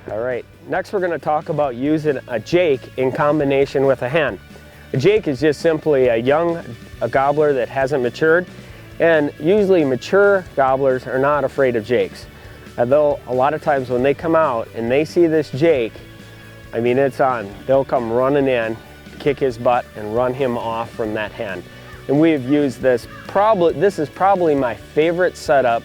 All right, next we're going to talk about using a jake in combination with a hen. A jake is just simply a gobbler that hasn't matured, and usually mature gobblers are not afraid of jakes. Although a lot of times when they come out and they see this jake, I mean, it's on. They'll come running in, kick his butt, and run him off from that hen. And we've used this, this is probably my favorite setup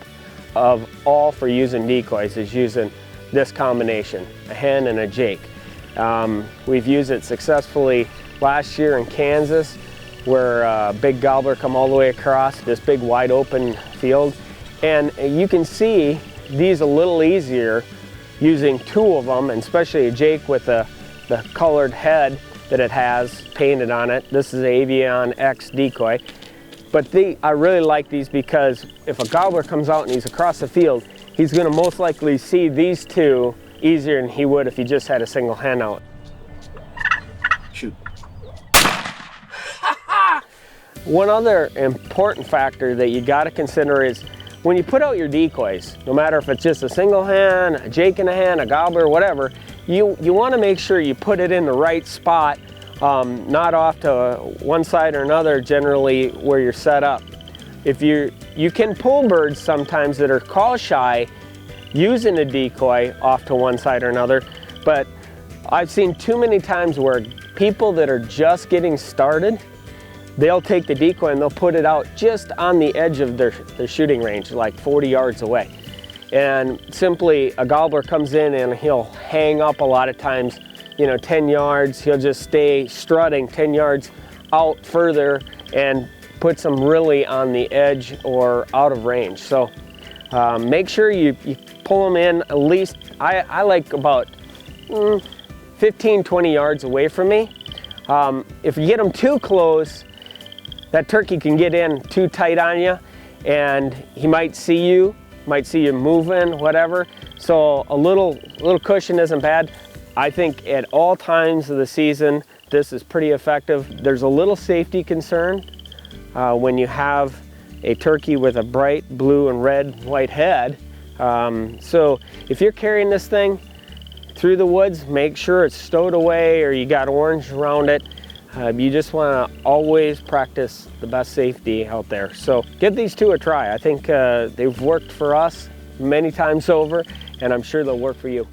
of all for using decoys, is using this combination, a hen and a jake. We've used it successfully last year in Kansas, where a big gobbler come all the way across this big wide open field. And you can see these a little easier using two of them, and especially a jake with the colored head that it has painted on it. This is Avion X decoy. But I really like these because if a gobbler comes out and he's across the field, he's going to most likely see these two easier than he would if he just had a single hen out. Shoot. One other important factor that you got to consider is when you put out your decoys, no matter if it's just a single hen, a jake and a hen, a gobbler, whatever, you want to make sure you put it in the right spot, not off to one side or another, generally where you're set up. If you can pull birds sometimes that are call shy using a decoy off to one side or another, but I've seen too many times where people that are just getting started, they'll take the decoy and they'll put it out just on the edge of their shooting range, like 40 yards away. And simply a gobbler comes in and he'll hang up a lot of times, 10 yards. He'll just stay strutting 10 yards out further and puts them really on the edge or out of range. So make sure you pull them in at least, I like about 15, 20 yards away from me. If you get them too close, that turkey can get in too tight on you, and he might see you moving, whatever. So a little cushion isn't bad. I think at all times of the season, this is pretty effective. There's a little safety concern when you have a turkey with a bright blue and red white head. So if you're carrying this thing through the woods, make sure it's stowed away or you got orange around it. You just want to always practice the best safety out there. So give these two a try. I think they've worked for us many times over, and I'm sure they'll work for you.